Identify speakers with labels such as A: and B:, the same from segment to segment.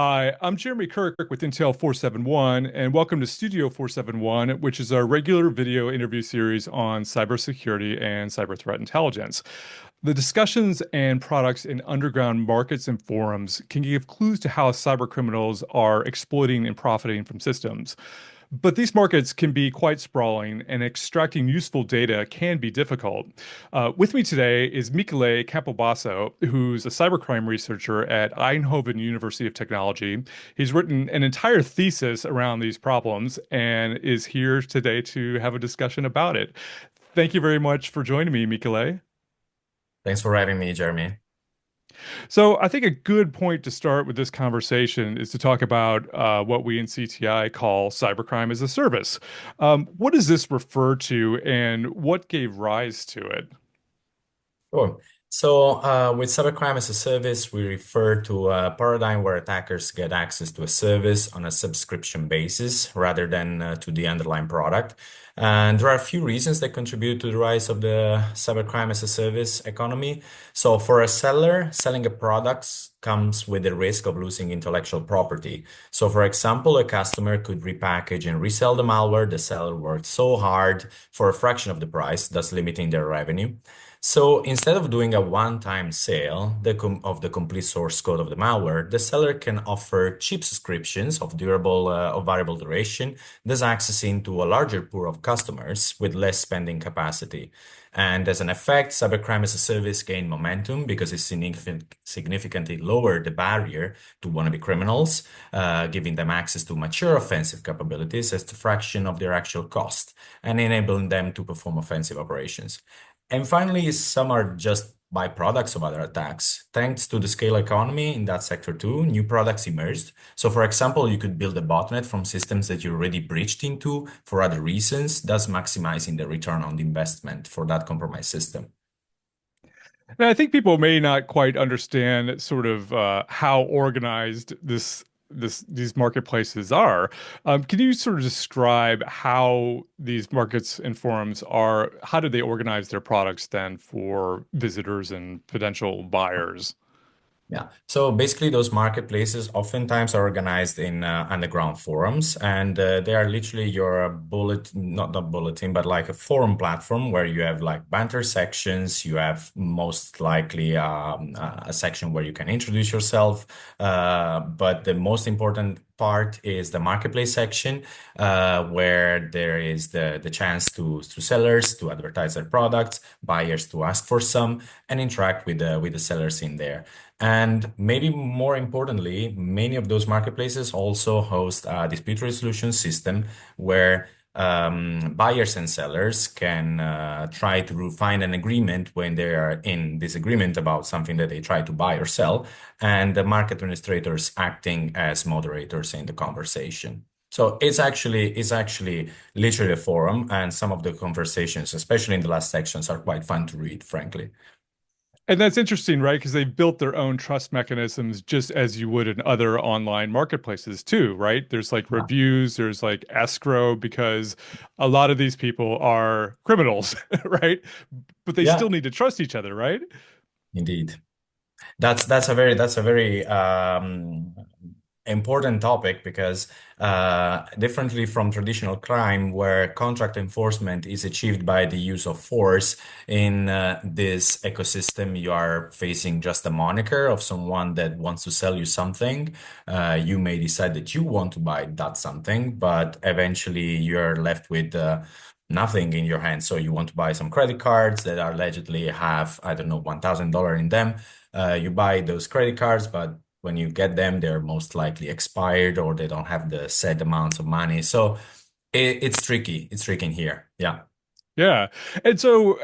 A: Hi, I'm Jeremy Kirk with Intel 471, and welcome to Studio 471, which is our regular video interview series on cybersecurity and cyber threat intelligence. The discussions and products in underground markets and forums can give clues to how cybercriminals are exploiting and profiting from systems. But these markets can be quite sprawling, and extracting useful data can be difficult. With me today is Michele Campobasso, who's a cybercrime researcher at Eindhoven University of Technology. He's written an entire thesis around these problems and is here today to have a discussion about it. Thank you very much for joining me, Michele.
B: Thanks for having me, Jeremy.
A: So I think a good point to start with this conversation is to talk about what we in CTI call cybercrime as a service. What does this refer to, and what gave rise to it?
B: Sure. With cybercrime as a service, we refer to a paradigm where attackers get access to a service on a subscription basis rather than to the underlying product. And there are a few reasons that contribute to the rise of the cybercrime as a service economy. So, for a seller, selling a product comes with the risk of losing intellectual property. So, for example, a customer could repackage and resell the malware the seller worked so hard for a fraction of the price, thus limiting their revenue. So instead of doing a one-time sale of the complete source code of the malware, the seller can offer cheap subscriptions of variable duration, thus accessing to a larger pool of customers with less spending capacity. And as an effect, cybercrime as a service gained momentum because it significantly lowered the barrier to wannabe criminals, giving them access to mature offensive capabilities as a fraction of their actual cost, and enabling them to perform offensive operations. And finally, some are just byproducts of other attacks. Thanks to the scale economy in that sector too, new products emerged. So for example, you could build a botnet from systems that you already breached into for other reasons, thus maximizing the return on the investment for that compromised system.
A: And I think people may not quite understand sort of how organized these marketplaces are. Can you sort of describe how these markets and forums are? How do they organize their products then for visitors and potential buyers?
B: Yeah. So basically, those marketplaces oftentimes are organized in underground forums, and they are literally your not bulletin, but like a forum platform where you have like banter sections. You have most likely a section where you can introduce yourself. But the most important part is the marketplace section, where there is the chance to sellers to advertise their products, buyers to ask for some, and interact with the sellers in there. And maybe more importantly, many of those marketplaces also host a dispute resolution system where buyers and sellers can try to find an agreement when they are in disagreement about something that they try to buy or sell, and the market administrators acting as moderators in the conversation. So it's actually literally a forum, and some of the conversations, especially in the last sections, are quite fun to read, frankly.
A: And that's interesting, right? Because they've built their own trust mechanisms just as you would in other online marketplaces too, right? There's like
B: Yeah.
A: reviews, there's like escrow, because a lot of these people are criminals, right? But they still
B: Yeah,
A: need to trust each other, right?
B: indeed. That's a very important topic because differently from traditional crime, where contract enforcement is achieved by the use of force, in this ecosystem, you are facing just a moniker of someone that wants to sell you something. You may decide that you want to buy that something, but eventually you're left with nothing in your hands. So you want to buy some credit cards that are allegedly have, I don't know, $1,000 in them. You buy those credit cards, but when you get them, they're most likely expired or they don't have the set amounts of money. So it's tricky. It's tricky in here. Yeah.
A: Yeah. And so,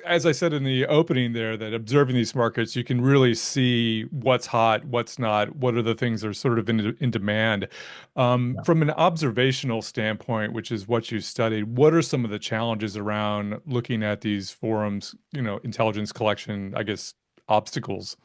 A: as I said in the opening there, that observing these markets, you can really see what's hot, what's not, what are the things that are sort of in demand.
B: Yeah.
A: From an observational standpoint, which is what you studied, what are some of the challenges around looking at these forums, intelligence collection, I guess, obstacles?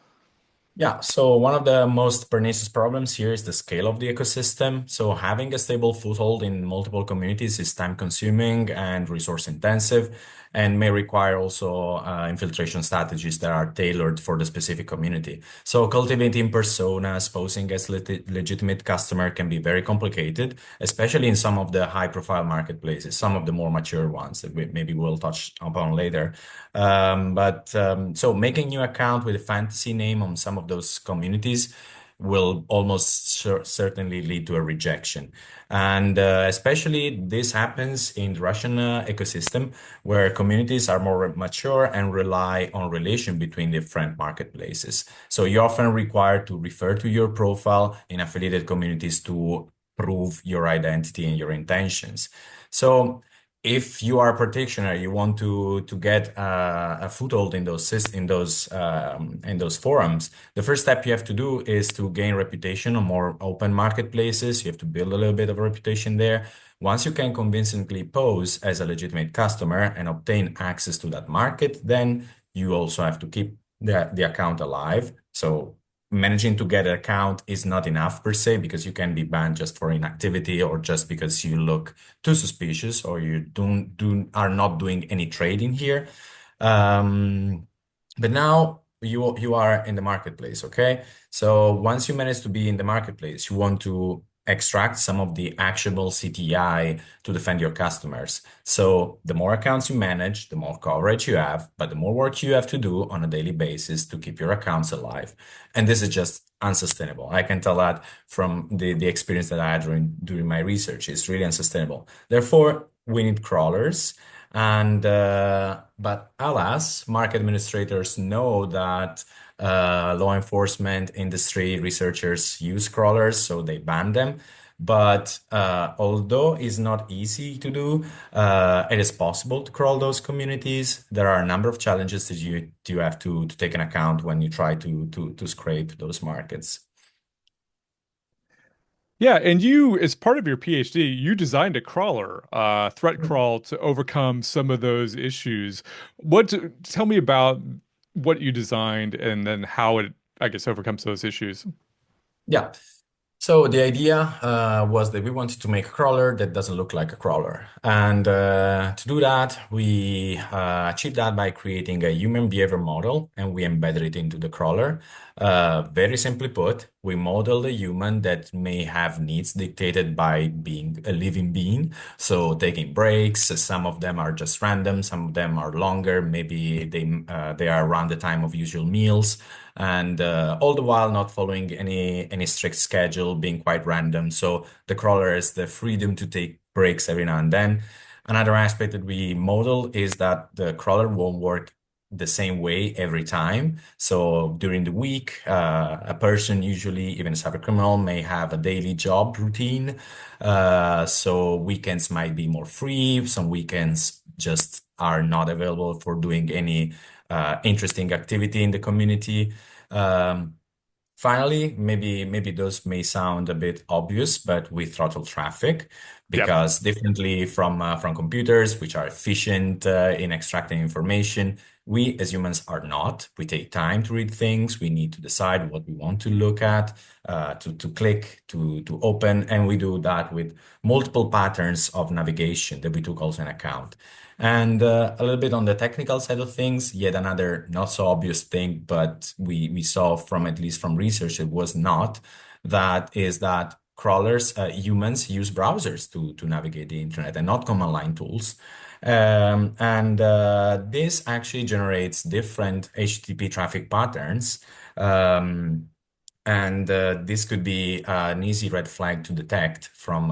B: Yeah, so one of the most pernicious problems here is the scale of the ecosystem. So having a stable foothold in multiple communities is time consuming and resource intensive and may require also infiltration strategies that are tailored for the specific community. So cultivating personas, posing as legitimate customer can be very complicated, especially in some of the high profile marketplaces, some of the more mature ones that maybe we'll touch upon later. So making new account with a fantasy name on some of those communities will almost certainly lead to a rejection. And especially this happens in the Russian ecosystem, where communities are more mature and rely on relation between different marketplaces. So you're often required to refer to your profile in affiliated communities to prove your identity and your intentions. So if you are a practitioner, you want to get a foothold in those forums. The first step you have to do is to gain reputation on more open marketplaces. You have to build a little bit of a reputation there. Once you can convincingly pose as a legitimate customer and obtain access to that market, then you also have to keep the account alive. So managing to get an account is not enough per se, because you can be banned just for inactivity or just because you look too suspicious or you are not doing any trading here. Um, but now you are in the marketplace, okay? So once you manage to be in the marketplace, you want to extract some of the actionable CTI to defend your customers. So the more accounts you manage, the more coverage you have, but the more work you have to do on a daily basis to keep your accounts alive. And this is just unsustainable. I can tell that from the experience that I had during my research. It's really unsustainable. Therefore, we need crawlers. And but alas, market administrators know that law enforcement, industry, researchers use crawlers, so they ban them. But although it's not easy to do, it is possible to crawl those communities. There are a number of challenges that you have to take in account when you try to scrape those markets.
A: Yeah, and you, as part of your PhD, you designed a crawler, threat crawl, to overcome some of those issues. Tell me about what you designed and then how it, I guess, overcomes those issues.
B: Yeah. So the idea was that we wanted to make a crawler that doesn't look like a crawler. And to do that, we achieved that by creating a human behavior model and we embedded it into the crawler. Very simply put, we modeled a human that may have needs dictated by being a living being. So taking breaks, some of them are just random, some of them are longer, maybe they are around the time of usual meals, and all the while not following any strict schedule, being quite random. So the crawler has the freedom to take breaks every now and then. Another aspect that we model is that the crawler won't work the same way every time. So during the week, a person, usually even a cybercriminal, may have a daily job routine. So weekends might be more free. Some weekends just are not available for doing any interesting activity in the community. Um, Finally, maybe those may sound a bit obvious, but we throttle traffic
A: Yep.
B: because differently from computers, which are efficient in extracting information, we as humans are not. We take time to read things. We need to decide what we want to look at, to click, to open, and we do that with multiple patterns of navigation that we took also in account. And a little bit on the technical side of things, yet another not so obvious thing, but we saw from at least from research it was not, that is that crawlers, humans use browsers to navigate the internet and not command line tools. And this actually generates different HTTP traffic patterns. Um, and this could be an easy red flag to detect from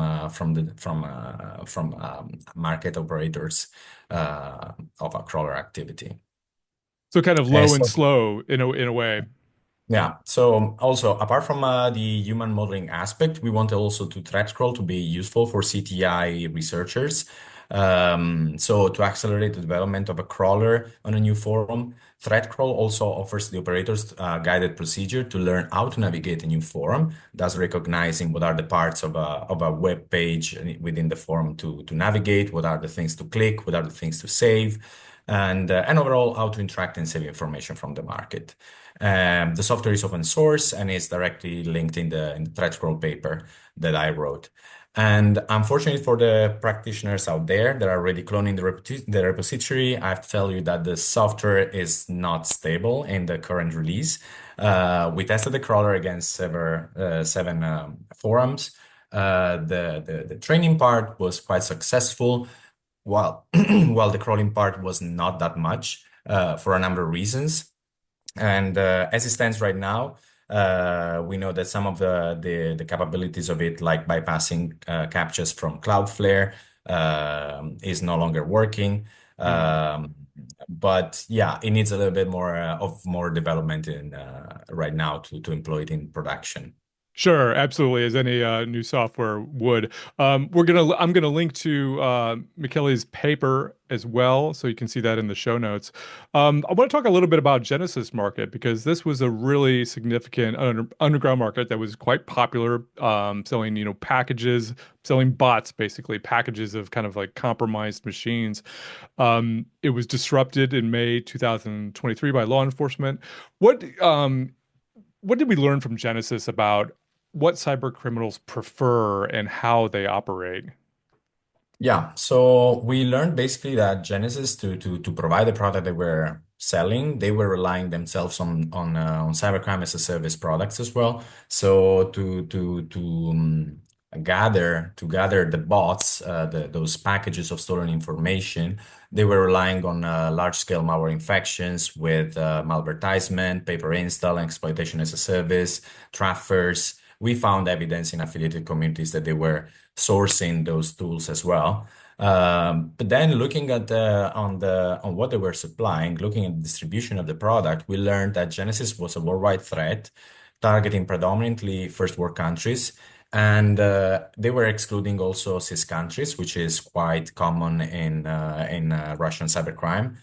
B: market operators of a crawler activity.
A: So kind of
B: Uh,
A: low and
B: so
A: slow in a way.
B: yeah. So also, apart from the human modeling aspect, we want also to thread scroll to be useful for CTI researchers. So to accelerate the development of a crawler on a new forum, ThreadCrawl also offers the operators a guided procedure to learn how to navigate a new forum, thus recognizing what are the parts of a web page within the forum to navigate, what are the things to click, what are the things to save. and overall how to interact and save information from the market. The software is open source and is directly linked in the threat scroll paper that I wrote. And unfortunately for the practitioners out there that are already cloning the repository, I have to tell you that the software is not stable in the current release. We tested the crawler against seven forums. The training part was quite successful, while while the crawling part was not that much for a number of reasons. And as it stands right now, we know that some of the capabilities of it, like bypassing captchas from Cloudflare, is no longer working.
A: Hmm.
B: But yeah, it needs a little bit more development in right now to employ it in production.
A: Sure, absolutely, as any new software would. I'm gonna link to Michele's paper as well, so you can see that in the show notes. I want to talk a little bit about Genesis Market because this was a really significant underground market that was quite popular, selling packages, selling bots, basically packages of kind of like compromised machines. It was disrupted in May 2023 by law enforcement. What what did we learn from Genesis about what cyber criminals prefer and how they operate?
B: Yeah, so we learned basically that Genesis to provide the product they were selling, they were relying themselves on cybercrime as a service products as well. So to gather the bots, those packages of stolen information, they were relying on large scale malware infections with malvertisement, paper install, and exploitation as a service, traffers. We found evidence in affiliated communities that they were sourcing those tools as well. But then looking at on what they were supplying, looking at the distribution of the product, we learned that Genesis was a worldwide threat, targeting predominantly first world countries, and they were excluding also CIS countries, which is quite common in Russian cybercrime.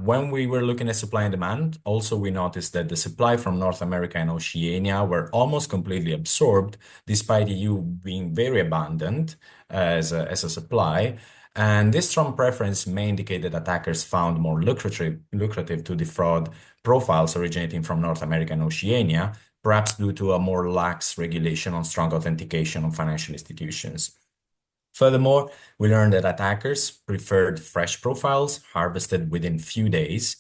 B: When we were looking at supply and demand, also we noticed that the supply from North America and Oceania were almost completely absorbed, despite EU being very abundant as a supply. And this strong preference may indicate that attackers found more lucrative to defraud profiles originating from North America and Oceania, perhaps due to a more lax regulation on strong authentication of financial institutions. Furthermore, we learned that attackers preferred fresh profiles harvested within few days.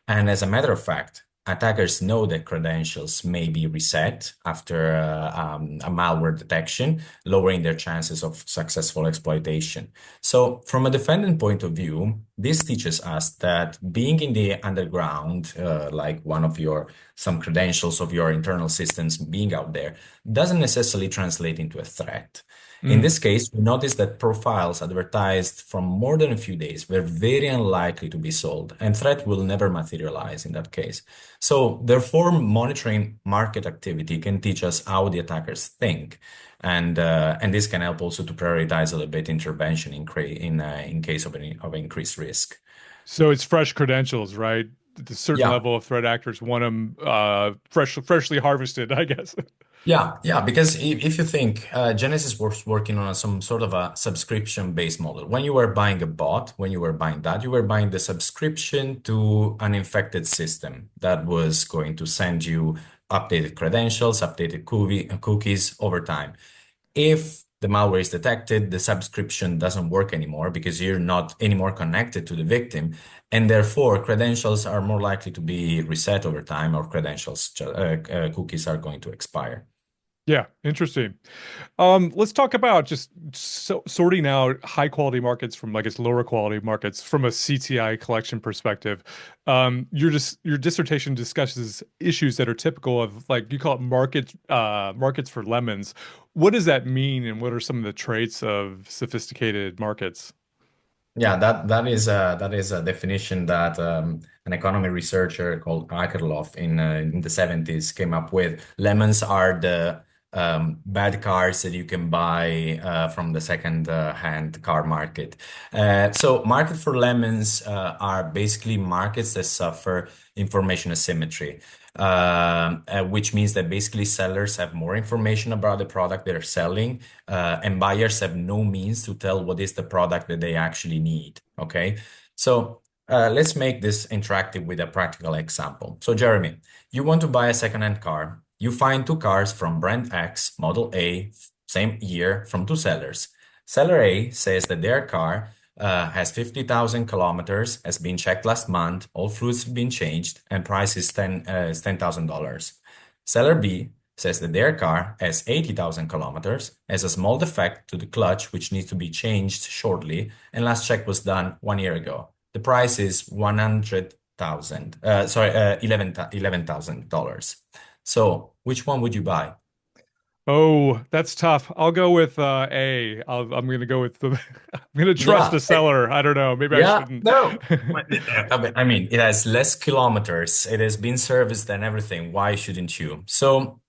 B: And as a matter of fact, attackers know that credentials may be reset after a malware detection, lowering their chances of successful exploitation. So, from a defendant point of view, this teaches us that being in the underground, like some credentials of your internal systems being out there, doesn't necessarily translate into a threat. In
A: Mm.
B: this case, we noticed that profiles advertised from more than a few days were very unlikely to be sold, and threat will never materialize in that case. So, therefore, monitoring market activity can teach us how the attackers think, and this can help also to prioritize a little bit intervention in case of increased risk.
A: So it's fresh credentials, right? A certain
B: Yeah.
A: level of threat actors want them freshly harvested, I guess.
B: Yeah, because if you think Genesis was working on some sort of a subscription-based model. When you were buying a bot, when you were buying that, you were buying the subscription to an infected system that was going to send you updated credentials, updated cookies over time. If the malware is detected, the subscription doesn't work anymore because you're not anymore connected to the victim, and therefore credentials are more likely to be reset over time, or cookies are going to expire.
A: Yeah, interesting. Let's talk about just sorting out high quality markets from like its lower quality markets from a CTI collection perspective. Your dissertation discusses issues that are typical of like you call it markets for lemons. What does that mean, and what are some of the traits of sophisticated markets?
B: Yeah, that is a definition that an economy researcher called Akerlof in the 70s came up with. Lemons are the bad cars that you can buy from the second-hand car market. So market for lemons are basically markets that suffer information asymmetry, which means that basically sellers have more information about the product they're selling, and buyers have no means to tell what is the product that they actually need. Okay. So let's make this interactive with a practical example. So, Jeremy, you want to buy a second-hand car. You find two cars from brand X, model A, same year, from two sellers. Seller A says that their car has 50,000 kilometers, has been checked last month, all fluids have been changed, and price is $10,000. Seller B says that their car has 80,000 kilometers, has a small defect to the clutch, which needs to be changed shortly, and last check was done 1 year ago. The price is 100,000, sorry, $11,000. So which one would you buy?
A: Oh, that's tough. I'll go with I'm going to go with the I'm going to trust
B: Yeah,
A: the seller. I don't know. Maybe I
B: yeah,
A: shouldn't.
B: no. I mean, it has less kilometers. It has been serviced and everything. Why shouldn't you? So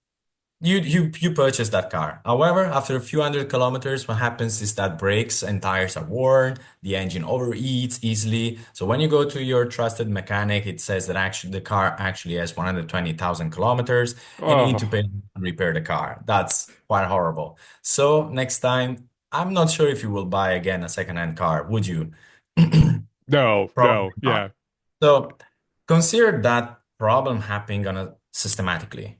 B: you purchase that car. However, after a few hundred kilometers, what happens is that brakes and tires are worn, the engine overheats easily. So when you go to your trusted mechanic, it says that actually the car actually has 120,000 kilometers and you need to
A: Oh,
B: pay and repair the car. That's quite horrible. So next time, I'm not sure if you will buy again a second-hand car, would you?
A: no,
B: Probably
A: no.
B: not.
A: Yeah.
B: So consider that problem happening on a systematically,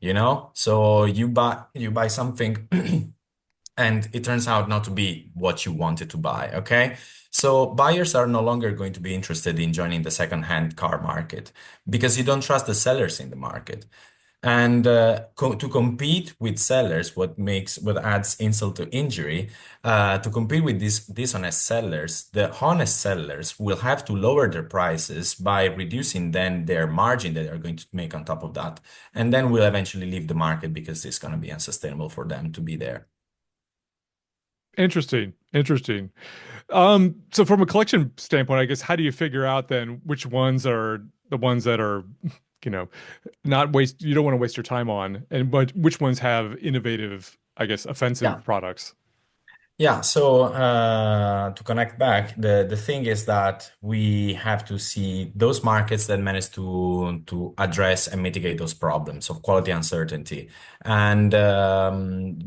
B: So you buy something and it turns out not to be what you wanted to buy, okay? So buyers are no longer going to be interested in joining the second-hand car market because you don't trust the sellers in the market. And to compete with sellers, what adds insult to injury, to compete with these dishonest sellers, the honest sellers will have to lower their prices by reducing then their margin that they're going to make on top of that, and then will eventually leave the market because it's going to be unsustainable for them to be there.
A: Interesting. Interesting. So from a collection standpoint, I guess, how do you figure out then which ones are the ones that are, you know, not waste, you don't want to waste your time on, and but which ones have innovative, I guess, offensive
B: Yeah.
A: products?
B: Yeah, so to connect back, the thing is that we have to see those markets that manage to address and mitigate those problems of quality uncertainty. And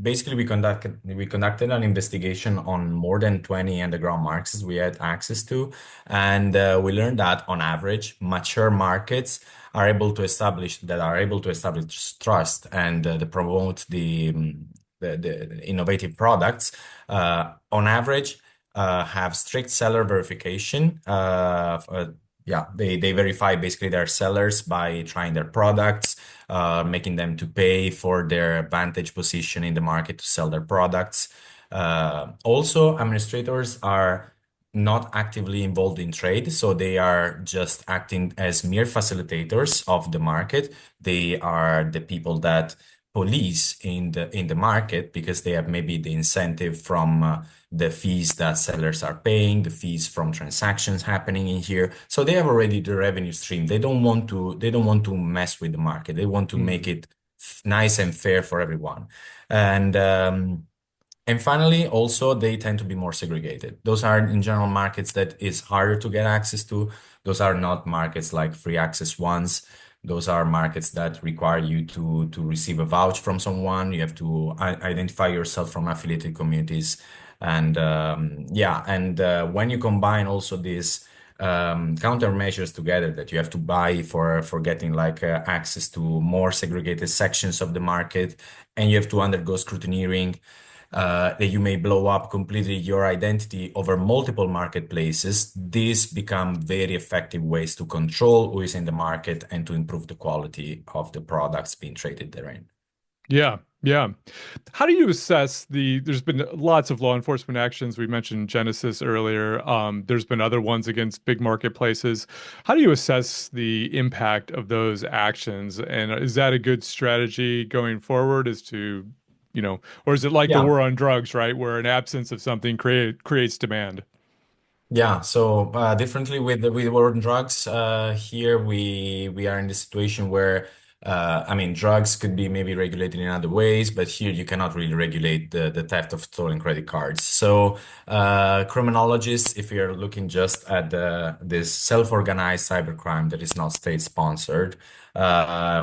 B: basically, we conducted an investigation on more than 20 underground markets we had access to, and we learned that on average, mature markets are able to establish trust and to promote the innovative products on average, have strict seller verification. Yeah, they verify basically their sellers by trying their products, making them to pay for their advantage position in the market to sell their products. Also, administrators are not actively involved in trade, so they are just acting as mere facilitators of the market. They are the people that police in the market because they have maybe the incentive from the fees that sellers are paying, the fees from transactions happening in here. So they have already the revenue stream. They don't want to mess with the market. They want to make
A: Hmm.
B: it nice and fair for everyone. And finally, also, they tend to be more segregated. Those are in general markets that is harder to get access to. Those are not markets like free access ones. Those are markets that require you to receive a vouch from someone. You have to identify yourself from affiliated communities. And yeah, and when you combine also these countermeasures together that you have to buy for getting like access to more segregated sections of the market, and you have to undergo scrutineering, that you may blow up completely your identity over multiple marketplaces. These become very effective ways to control who is in the market and to improve the quality of the products being traded therein.
A: Yeah, yeah. How do you assess there's been lots of law enforcement actions. We mentioned Genesis earlier. There's been other ones against big marketplaces. How do you assess the impact of those actions? And is that a good strategy going forward as to, or is it like the
B: Yeah.
A: war on drugs, right? Where an absence of something creates demand?
B: Yeah, so differently with war on drugs, here we are in the situation where I mean, drugs could be maybe regulated in other ways, but here you cannot really regulate the theft of stolen credit cards. So, criminologists, if you're looking just at this self-organized cybercrime that is not state-sponsored,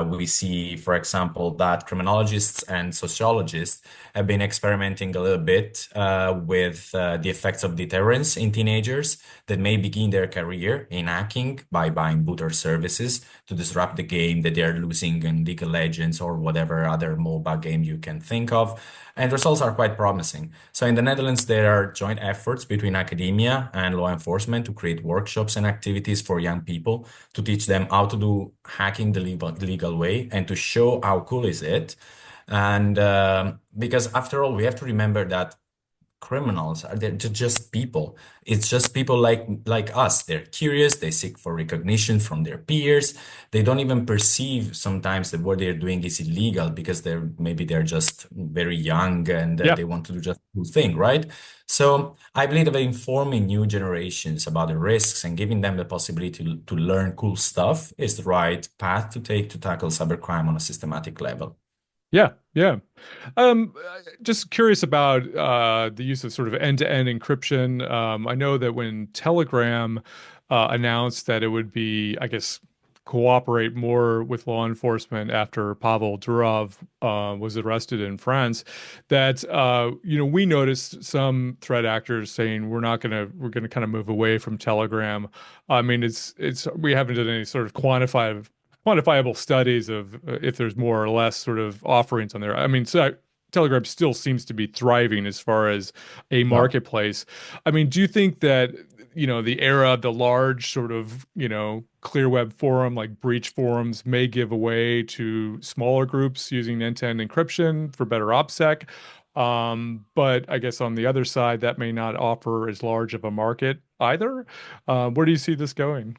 B: we see, for example, that criminologists and sociologists have been experimenting a little bit with the effects of deterrence in teenagers that may begin their career in hacking by buying booter services to disrupt the game that they're losing in League of Legends or whatever other MOBA game you can think of. And results are quite promising. So in the Netherlands, there are joint efforts between academia and law enforcement to create workshops and activities for young people to teach them how to do hacking the legal way and to show how cool is it. And because after all, we have to remember that criminals are they're just people. It's just people like us. They're curious, they seek for recognition from their peers. They don't even perceive sometimes that what they're doing is illegal because they're just very young and
A: Yeah.
B: they want to do just a cool thing, right? So I believe that informing new generations about the risks and giving them the possibility to learn cool stuff is the right path to take to tackle cybercrime on a systematic level.
A: Yeah, yeah. Just curious about the use of sort of end-to-end encryption. I know that when Telegram announced that it would be, I guess, cooperate more with law enforcement after Pavel Durov was arrested in France, that we noticed some threat actors saying we're gonna kind of move away from Telegram. I mean, it's we haven't done any sort of quantifiable studies of if there's more or less sort of offerings on there. I mean, so Telegram still seems to be thriving as far as a
B: Yeah.
A: marketplace. I mean, do you think that, the era of the large sort of, clear web forum, like breach forums, may give away to smaller groups using end-to-end encryption for better OPSEC? But I guess on the other side, that may not offer as large of a market either. Where do you see this going?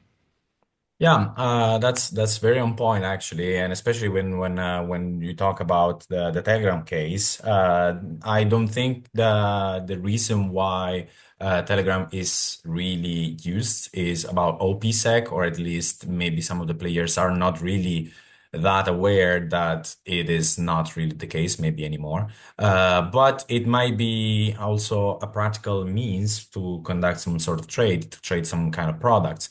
B: Yeah, that's very on point actually, and especially when you talk about the Telegram case, I don't think the reason why Telegram is really used is about OPSEC, or at least maybe some of the players are not really that aware that it is not really the case maybe anymore. But it might be also a practical means to conduct some sort of trade, to trade some kind of products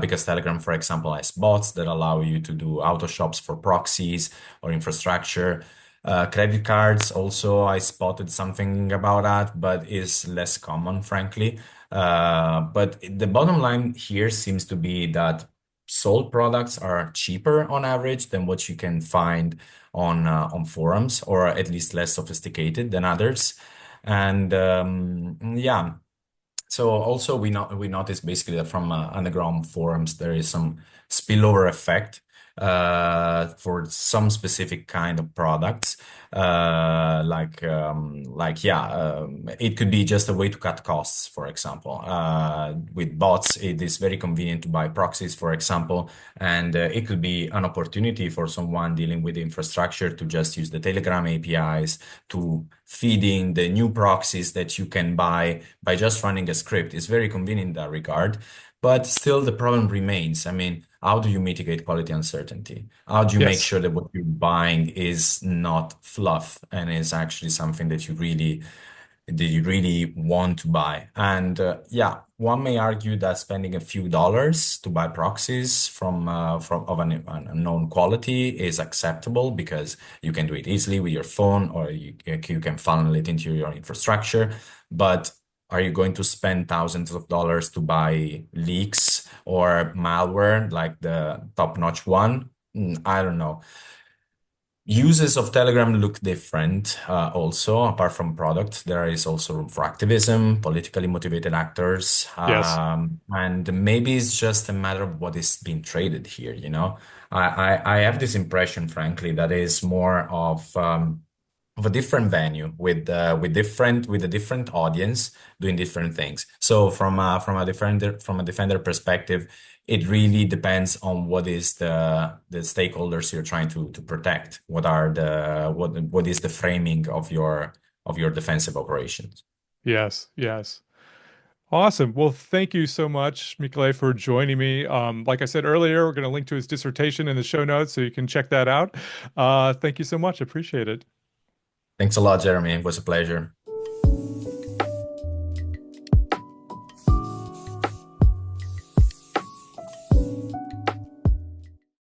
B: because Telegram, for example, has bots that allow you to do auto shops for proxies or infrastructure. Credit cards also, I spotted something about that, but is less common, frankly. But the bottom line here seems to be that sold products are cheaper on average than what you can find on forums, or at least less sophisticated than others. And yeah. So also we noticed basically that from underground forums there is some spillover effect for some specific kind of products. It could be just a way to cut costs, for example. With bots, it is very convenient to buy proxies, for example, and it could be an opportunity for someone dealing with infrastructure to just use the Telegram APIs to feed in the new proxies that you can buy by just running a script. It's very convenient in that regard. But still, the problem remains. I mean, how do you mitigate quality uncertainty? How do you make
A: Yes.
B: sure that what you're buying is not fluff and is actually something that you really want to buy? And yeah, one may argue that spending a few dollars to buy proxies from of an unknown quality is acceptable because you can do it easily with your phone, or you can funnel it into your infrastructure. But are you going to spend thousands of dollars to buy leaks or malware like the top-notch one? I don't know. Uses of Telegram look different also, apart from product. There is also room for activism, politically motivated actors,
A: Yes.
B: and maybe it's just a matter of what is being traded here, you know? I have this impression, frankly, that is more of a different venue with a different audience doing different things. So from a defender perspective, it really depends on what is the stakeholders you're trying to protect. What is the framing of your defensive operations?
A: Yes. Yes. Awesome. Well, thank you so much, Michele, for joining me. Like I said earlier, we're going to link to his dissertation in the show notes so you can check that out. Thank you so much. Appreciate it.
B: Thanks a lot, Jeremy. It was a pleasure.